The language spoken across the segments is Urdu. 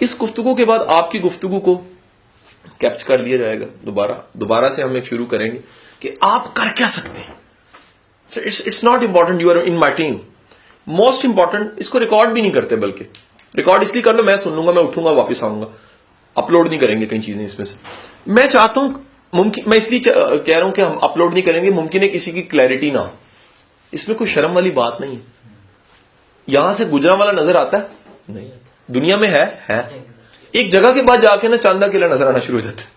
اس گفتگو کے بعد آپ کی گفتگو کو کیپچر کر لیا جائے گا. دوبارہ سے ہم ایک شروع کریں گے کہ آپ کر کیا سکتے ہیں. It's not important you are in my team. Most important اس کو ریکارڈ بھی نہیں کرتے, بلکہ ریکارڈ اس لیے کر لو, میں سن لوں گا, میں اٹھوں گا, واپس آؤں گا, اپلوڈ نہیں کریں گے کئی چیزیں اس میں سے. میں چاہتا ہوں ممکن, میں اس لیے کہہ رہا ہوں کہ ہم اپلوڈ نہیں کریں گے, ممکن ہے کسی کی کلیئرٹی نہ ہو. اس میں کوئی شرم والی بات نہیں. یہاں سے گجرا والا نظر آتا ہے نہیں, دنیا میں ہے ایک جگہ کے بعد جا کے نا چاندہ قلعہ نظر آنا شروع ہو جاتا ہے.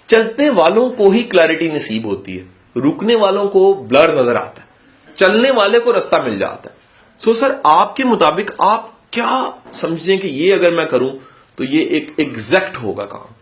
چلنے والوں کو ہی کلیئرٹی نصیب ہوتی ہے, رکنے والوں کو بلر نظر آتا ہے, چلنے والے کو رستہ مل جاتا ہے. سو سر آپ کے مطابق آپ کیا سمجھیں کہ یہ اگر میں کروں تو یہ ایک ایگزیکٹ ہوگا کام,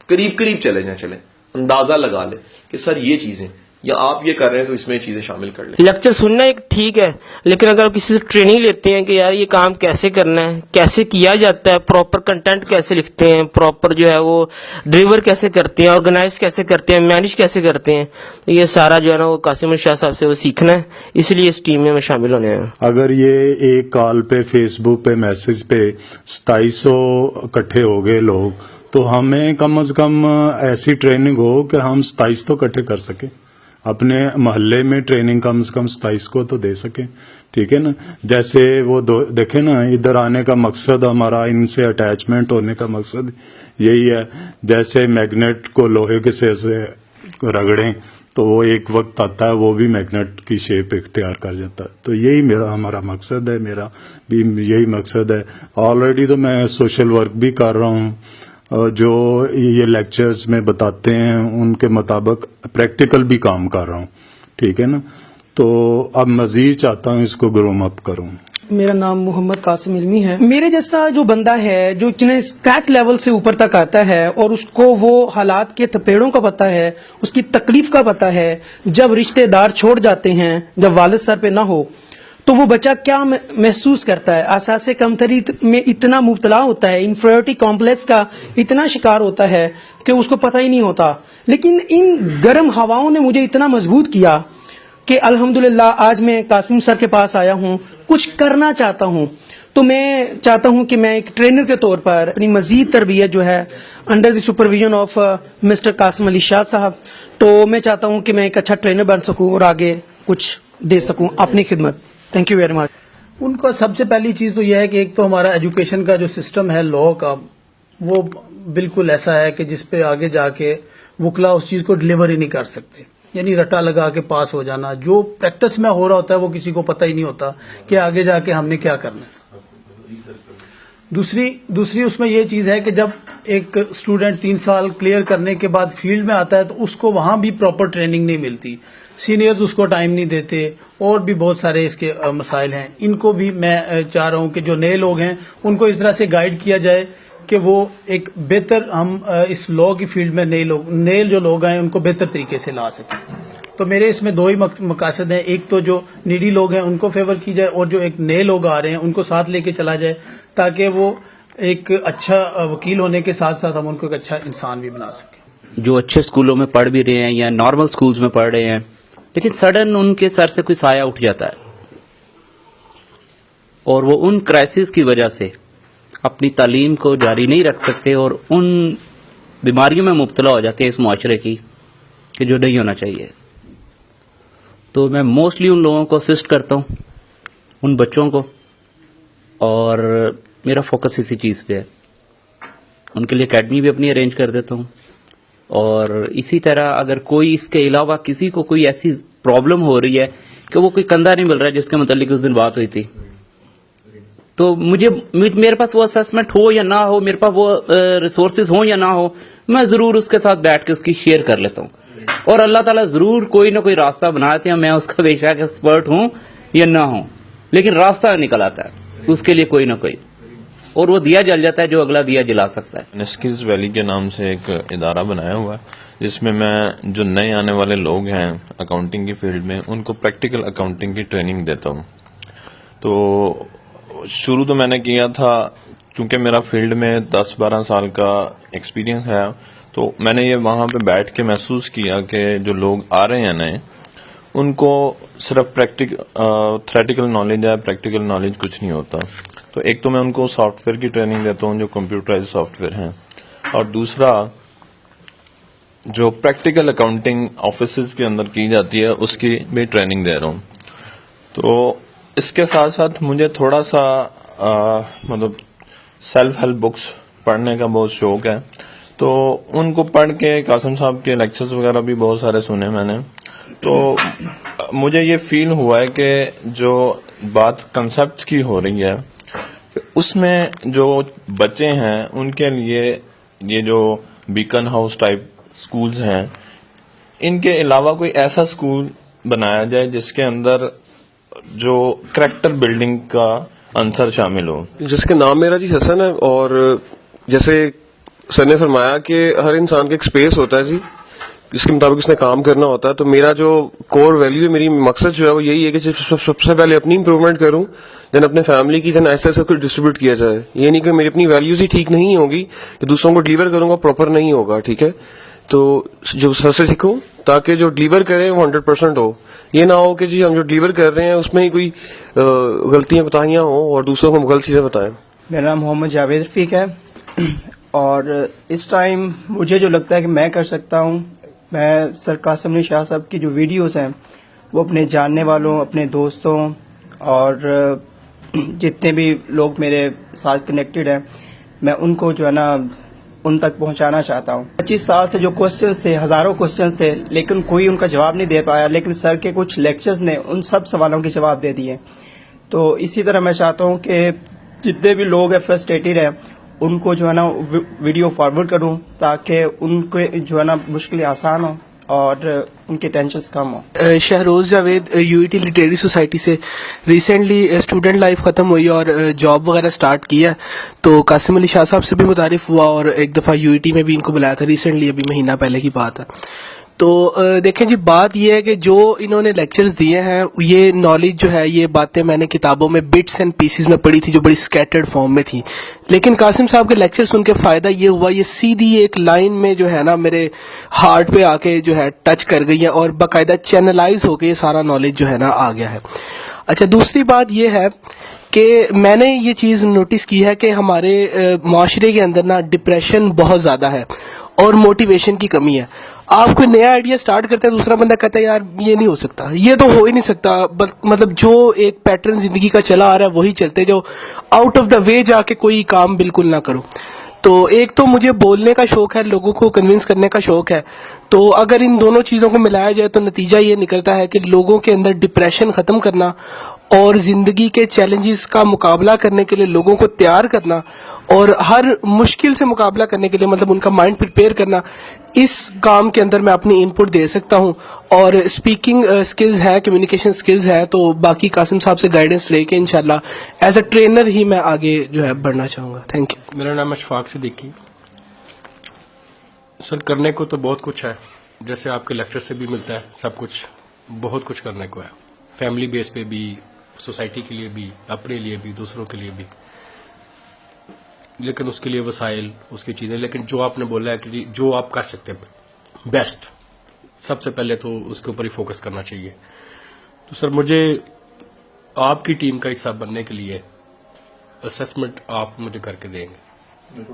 قریب چلیں, اندازہ لگا لیں کہ سر یہ چیزیں, یا آپ یہ کر رہے ہیں تو اس میں یہ چیزیں شامل کر لیں. لیکچر سننا ایک ٹھیک ہے, لیکن اگر کسی سے ٹریننگ لیتے ہیں کہ یار یہ کام کیسے کرنا ہے, کیسے کیا جاتا ہے, پراپر کنٹینٹ کیسے لکھتے ہیں, پراپر جو ہے وہ ڈلیور کیسے کرتے ہیں, آرگنائز کیسے کرتے ہیں, مینیج کیسے کرتے ہیں, تو یہ سارا جو ہے نا وہ قاسم الشاہ صاحب سے وہ سیکھنا ہے, اس لیے اس ٹیم میں شامل ہونے ہیں. اگر یہ ایک کال پہ, فیس بک پہ, میسج پہ 2700 اکٹھے ہو گئے لوگ, تو ہمیں کم از کم ایسی ٹریننگ ہو کہ ہم 27 تو اکٹھے کر سکیں. اپنے محلے میں ٹریننگ کم سے کم 27 کو تو دے سکیں. ٹھیک ہے نا. جیسے وہ دیکھیں نا, ادھر آنے کا مقصد ہمارا, ان سے اٹیچمنٹ ہونے کا مقصد یہی ہے. جیسے میگنیٹ کو لوہے کے سے رگڑیں تو وہ ایک وقت آتا ہے وہ بھی میگنیٹ کی شیپ اختیار کر جاتا ہے. تو یہی ہمارا مقصد ہے, میرا بھی یہی مقصد ہے. آلریڈی تو میں سوشل ورک بھی کر رہا ہوں, جو یہ لیکچرز میں بتاتے ہیں ان کے مطابق پریکٹیکل بھی کام کر رہا ہوں. ٹھیک ہے نا. تو اب مزید چاہتا ہوں اس کو گروم اپ کروں. میرا نام محمد قاسم علمی ہے. میرے جیسا جو بندہ ہے جو اتنے اسکریچ لیول سے اوپر تک آتا ہے اور اس کو وہ حالات کے تھپیڑوں کا پتہ ہے, اس کی تکلیف کا پتہ ہے, جب رشتہ دار چھوڑ جاتے ہیں, جب والد سر پہ نہ ہو تو وہ بچہ کیا محسوس کرتا ہے. احساس کمتری میں اتنا مبتلا ہوتا ہے, انفیریورٹی کمپلیکس کا اتنا شکار ہوتا ہے کہ اس کو پتہ ہی نہیں ہوتا. لیکن ان گرم ہواؤں نے مجھے اتنا مضبوط کیا کہ الحمدللہ آج میں قاسم سر کے پاس آیا ہوں, کچھ کرنا چاہتا ہوں. تو میں چاہتا ہوں کہ میں ایک ٹرینر کے طور پر اپنی مزید تربیت جو ہے under the supervision of mister Qasim Ali Shah sahab, تو میں چاہتا ہوں کہ میں ایک اچھا ٹرینر بن سکوں اور آگے کچھ دے سکوں اپنی خدمت. Thank you very much. ان کا سب سے پہلی چیز تو یہ ہے کہ ایک تو ہمارا ایجوکیشن کا جو سسٹم ہے لا کا, وہ بالکل ایسا ہے کہ جس پہ آگے جا کے وکلا اس چیز کو ڈلیور ہی نہیں کر سکتے. یعنی رٹا لگا کے پاس ہو جانا, جو پریکٹس میں ہو رہا ہوتا ہے وہ کسی کو پتہ ہی نہیں ہوتا کہ آگے جا کے ہم نے کیا کرنا ہے. دوسری اس میں یہ چیز ہے کہ جب ایک اسٹوڈنٹ 3 سال کلیئر کرنے کے بعد فیلڈ میں آتا ہے تو اس کو وہاں بھی پراپر ٹریننگ نہیں ملتی, سینئرز اس کو ٹائم نہیں دیتے, اور بھی بہت سارے اس کے مسائل ہیں. ان کو بھی میں چاہ رہا ہوں کہ جو نئے لوگ ہیں ان کو اس طرح سے گائیڈ کیا جائے کہ وہ ایک بہتر, ہم اس لا کی فیلڈ میں نئے جو لوگ ہیں ان کو بہتر طریقے سے لا سکیں. تو میرے اس میں 2 ہی مقاصد ہیں. ایک تو جو نیڈی لوگ ہیں ان کو فیور کی جائے, اور جو ایک نئے لوگ آ رہے ہیں ان کو ساتھ لے کے چلا جائے, تاکہ وہ ایک اچھا وکیل ہونے کے ساتھ ساتھ ہم ان کو ایک اچھا انسان بھی بنا سکیں. جو اچھے اسکولوں میں پڑھ بھی رہے ہیں یا نارمل اسکولز میں پڑھ رہے ہیں, لیکن سڈن ان کے سر سے کوئی سایہ اٹھ جاتا ہے اور وہ ان کرائسس کی وجہ سے اپنی تعلیم کو جاری نہیں رکھ سکتے اور ان بیماریوں میں مبتلا ہو جاتے ہیں اس معاشرے کی کہ جو نہیں ہونا چاہیے. تو میں موسٹلی ان لوگوں کو اسسٹ کرتا ہوں, ان بچوں کو, اور میرا فوکس اسی چیز پہ ہے. ان کے لیے اکیڈمی بھی اپنی ارینج کر دیتا ہوں, اور اسی طرح اگر کوئی اس کے علاوہ کسی کو کوئی ایسی پرابلم ہو رہی ہے کہ وہ کوئی کندھا نہیں مل رہا ہے جس کے متعلق اس دن بات ہوئی تھی, تو میرے پاس وہ اسسمنٹ ہو یا نہ ہو, میرے پاس وہ ریسورسز ہوں یا نہ ہو, میں ضرور اس کے ساتھ بیٹھ کے اس کی شیئر کر لیتا ہوں, اور اللہ تعالیٰ ضرور کوئی نہ کوئی راستہ بناتے ہیں. میں اس کا بے شک ایکسپرٹ ہوں یا نہ ہوں, لیکن راستہ نکل آتا ہے اس کے لیے کوئی نہ کوئی, اور وہ دیا جل جاتا ہے جو اگلا دیا جلا سکتا ہے. اسکلز ویلی کے نام سے ایک ادارہ بنایا ہوا ہے جس میں جو نئے آنے والے لوگ ہیں اکاؤنٹنگ کی فیلڈ میں ان کو پریکٹیکل اکاؤنٹنگ کی ٹریننگ دیتا ہوں. تو شروع تو میں نے کیا تھا, چونکہ میرا فیلڈ میں 10-12 سال کا ایکسپیرینس ہے, تو میں نے یہ وہاں پہ بیٹھ کے محسوس کیا کہ جو لوگ آ رہے ہیں نئے, ان کو صرف تھیوریٹیکل نالج ہے, پریکٹیکل نالج کچھ نہیں ہوتا. تو ایک تو میں ان کو سافٹ ویئر کی ٹریننگ دیتا ہوں جو کمپیوٹرائز سافٹ ویئر ہیں, اور دوسرا جو پریکٹیکل اکاؤنٹنگ آفیسز کے اندر کی جاتی ہے اس کی بھی ٹریننگ دے رہا ہوں. تو اس کے ساتھ ساتھ مجھے تھوڑا سا مطلب سیلف ہیلپ بکس پڑھنے کا بہت شوق ہے, تو ان کو پڑھ کے قاسم صاحب کے لیکچرز وغیرہ بھی بہت سارے سنے میں نے. تو مجھے یہ فیل ہوا ہے کہ جو بات کنسیپٹس کی ہو رہی ہے اس میں جو بچے ہیں ان کے لیے یہ جو بیکن ہاؤس ٹائپ سکولز ہیں, ان کے علاوہ کوئی ایسا اسکول بنایا جائے جس کے اندر جو کریکٹر بلڈنگ کا عنصر شامل ہو. جس کے نام میرا جی حسن ہے, اور جیسے سر نے فرمایا کہ ہر انسان کا ایک اسپیس ہوتا ہے جی جس کے مطابق اس نے کام کرنا ہوتا ہے. تو میرا جو کور ویلیو ہے, میری مقصد جو ہے وہ یہی ہے کہ سب سے پہلے اپنی امپروومنٹ کروں, دین اپنے فیملی کی, دین ایسے ایسے ڈسٹریبیوٹ کیا جائے. یہ نہیں کہ میری اپنی ویلیوز ہی ٹھیک نہیں ہوگی کہ دوسروں کو ڈلیور کروں گا پراپر نہیں ہوگا, ٹھیک ہے. تو جو سر سے سیکھوں تاکہ جو ڈلیور کریں وہ 100% ہو. یہ نہ ہو کہ جی ہم جو ڈلیور کر رہے ہیں اس میں ہی کوئی غلطیاں بتائیاں ہوں اور دوسروں کو غلط چیزیں بتائیں. میرا نام محمد جاوید رفیق ہے, اور اس ٹائم مجھے جو لگتا ہے کہ میں کر سکتا ہوں, میں سر قاسم علی شاہ صاحب کی جو ویڈیوز ہیں وہ اپنے جاننے والوں, اپنے دوستوں اور جتنے بھی لوگ میرے ساتھ کنیکٹڈ ہیں, میں ان کو جو ہے نا ان تک پہنچانا چاہتا ہوں. 25 سال سے جو کوسچنز تھے, ہزاروں کوسچنز تھے, لیکن کوئی ان کا جواب نہیں دے پایا, لیکن سر کے کچھ لیکچرز نے ان سب سوالوں کے جواب دے دیے. تو اسی طرح میں چاہتا ہوں کہ جتنے بھی لوگ ہیں فرسٹریٹڈ ہیں ان کو جو ہے نا ویڈیو فارورڈ کروں تاکہ ان کو جو ہے نا مشکلیں آسان ہوں اور ان کے ٹینشنز کم ہوں. Shahroz Javed U E T literary society سے. ریسنٹلی اسٹوڈنٹ لائف ختم ہوئی اور جاب وغیرہ سٹارٹ کیا, تو قاسم علی شاہ صاحب سے بھی متعارف ہوا اور ایک دفعہ یو ای ٹی میں بھی ان کو بلایا تھا ریسنٹلی, ابھی مہینہ پہلے کی بات ہے. تو دیکھیں جی, بات یہ ہے کہ جو انہوں نے لیکچرز دیے ہیں یہ نالج جو ہے, یہ باتیں میں نے کتابوں میں بٹس اینڈ پیسز میں پڑھی تھی جو بڑی سکیٹرڈ فارم میں تھی, لیکن قاسم صاحب کے لیکچر سن کے فائدہ یہ ہوا یہ سیدھی ایک لائن میں جو ہے نا میرے ہارٹ پہ آ کے جو ہے ٹچ کر گئی ہے اور باقاعدہ چینلائز ہو کے یہ سارا نالج جو ہے نا آ گیا ہے. اچھا, دوسری بات یہ ہے کہ میں نے یہ چیز نوٹس کی ہے کہ ہمارے معاشرے کے اندر نا ڈپریشن بہت زیادہ ہے اور موٹیویشن کی کمی ہے. آپ کوئی نیا آئیڈیا سٹارٹ کرتے ہیں, دوسرا بندہ کہتا ہے یار یہ نہیں ہو سکتا, یہ تو ہو ہی نہیں سکتا, مطلب جو ایک پیٹرن زندگی کا چلا آ رہا ہے وہی چلتے جاؤ, آؤٹ آف دا وے جا کے کوئی کام بالکل نہ کرو. تو ایک تو مجھے بولنے کا شوق ہے, لوگوں کو کنونس کرنے کا شوق ہے, تو اگر ان دونوں چیزوں کو ملایا جائے تو نتیجہ یہ نکلتا ہے کہ لوگوں کے اندر ڈپریشن ختم کرنا اور زندگی کے چیلنجز کا مقابلہ کرنے کے لیے لوگوں کو تیار کرنا اور ہر مشکل سے مقابلہ کرنے کے لیے مطلب ان کا مائنڈ پریپیئر کرنا, اس کام کے اندر میں اپنی انپٹ دے سکتا ہوں. اور اسپیکنگ سکلز ہے, کمیونیکیشن سکلز ہے, تو باقی قاسم صاحب سے گائیڈنس لے کے انشاءاللہ ایز اے ٹرینر ہی میں آگے جو ہے بڑھنا چاہوں گا. Thank you. میرا نام اشفاق صدیقی. سر کرنے کو تو بہت کچھ ہے, جیسے آپ کے لیکچر سے بھی ملتا ہے, سب کچھ بہت کچھ کرنے کو ہے, فیملی بیس پہ بھی, سوسائٹی کے لیے بھی, اپنے لیے بھی, دوسروں کے لیے بھی, لیکن اس کے لیے وسائل, اس کی چیزیں. لیکن جو آپ نے بولا ہے کہ جو آپ کر سکتے ہیں بیسٹ, سب سے پہلے تو اس کے اوپر ہی فوکس کرنا چاہیے. تو سر مجھے آپ کی ٹیم کا حصہ بننے کے لیے اسیسمنٹ آپ مجھے کر کے دیں گے,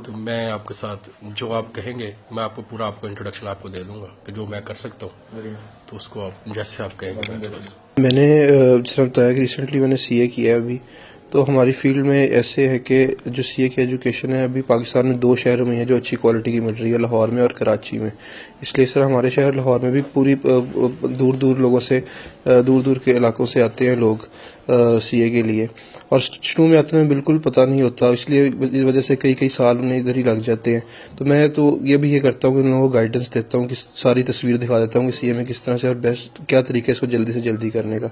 تو میں آپ کے ساتھ جو آپ کہیں گے میں آپ کو پورا آپ کو انٹروڈکشن آپ کو دے دوں گا کہ جو میں کر سکتا ہوں, تو اس کو آپ جیسے آپ کہیں گے. میں نے جس طرح بتایا کہ ریسنٹلی میں نے سی اے کیا ہے ابھی, تو ہماری فیلڈ میں ایسے ہے کہ جو سی اے کی ایجوکیشن ہے ابھی پاکستان میں 2 شہروں میں ہے جو اچھی کوالٹی کی مل رہی ہے, لاہور میں اور کراچی میں. اس لیے سر ہمارے شہر لاہور میں بھی پوری دور دور لوگوں سے, دور دور کے علاقوں سے آتے ہیں لوگ سی اے کے لیے, اور شروع میں آتے ہیں بالکل پتہ نہیں ہوتا, اس لیے اس وجہ سے کئی سال انہیں ادھر ہی لگ جاتے ہیں. تو میں تو یہ بھی یہ کرتا ہوں کہ ان لوگوں کو گائیڈنس دیتا ہوں کہ ساری تصویر دکھا دیتا ہوں کہ سی اے میں کس طرح سے اور بیسٹ کیا طریقہ ہے اس کو جلدی سے جلدی کرنے کا.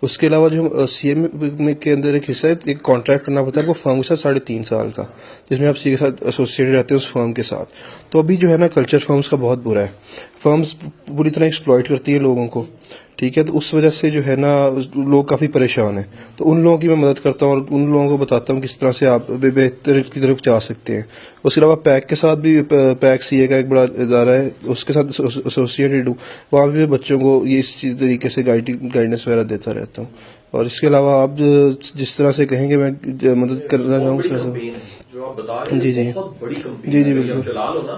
اس کے علاوہ جو سی اے کے اندر ایک حصہ ہے, ایک کانٹریکٹ کرنا پڑتا ہے وہ فرم کے ساتھ 3.5 سال کا, جس میں آپ سی اے کے ساتھ ایسوسیٹڈ رہتے ہیں اس فرم کے ساتھ. تو ابھی جو ہے نا کلچر فرمز کا بہت برا ہے, فرمز پوری طرح ایکسپلائٹ کرتی ہیں لوگوں کو, ٹھیک ہے. تو اس وجہ سے جو ہے نا لوگ کافی پریشان ہیں. تو ان لوگوں کی میں مدد کرتا ہوں اور ان لوگوں کو بتاتا ہوں کس طرح سے آپ بہتر کی طرف جا سکتے ہیں. اس کے علاوہ پیک کے ساتھ بھی, پیک سی اے کا ایک بڑا ادارہ ہے, اس کے ساتھ ایسوسیٹڈ ہوں, وہاں بھی بچوں کو یہ اس طریقے سے گائیڈنس وغیرہ دیتا رہتا ہوں. اور اس کے علاوہ آپ جس طرح سے کہیں کہ میں مدد کرنا چاہوں گا جی جی جی جی بالکل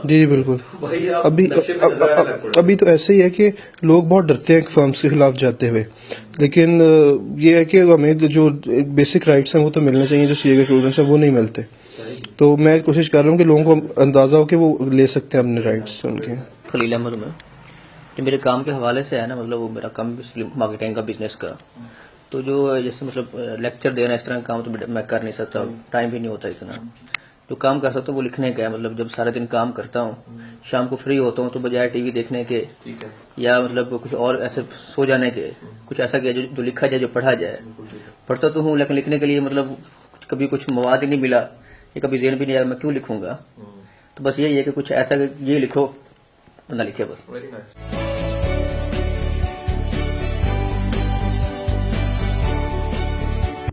جی جی بالکل ابھی تو ایسے ہی ہے کہ لوگ بہت ڈرتے ہیں فرمز کے خلاف جاتے ہوئے، لیکن یہ ہے کہ ہمیں جو بیسک رائٹس ہیں وہ تو ملنے چاہیے، جو سی اے کے اسٹوڈنٹس ہیں وہ نہیں ملتے. تو میں کوشش کر رہا ہوں کہ لوگوں کو اندازہ ہو کہ وہ لے سکتے ہیں اپنے رائٹس ان کے. خلیل احمد میں جو میرے کام کے حوالے سے ہے نا، مطلب وہ میرا کام مارکیٹنگ کا، بزنس کا، تو جو جیسے مطلب لیکچر دینا اس طرح کا کام تو میں کر نہیں سکتا، ٹائم بھی نہیں ہوتا اتنا. جو کام کر سکتا ہوں وہ لکھنے کا ہے. مطلب جب سارے دن کام کرتا ہوں، شام کو فری ہوتا ہوں تو بجائے ٹی وی دیکھنے کے یا مطلب کچھ اور ایسے سو جانے کے، کچھ ایسا کیا جو لکھا جائے، جو پڑھا جائے. پڑھتا تو ہوں لیکن لکھنے کے لیے مطلب کبھی کچھ مواد ہی نہیں ملا، یہ کبھی ذہن بھی نہیں آیا میں کیوں لکھوں گا. تو بس یہی ہے کہ کچھ ایسا یہ لکھو، نہ لکھے بس.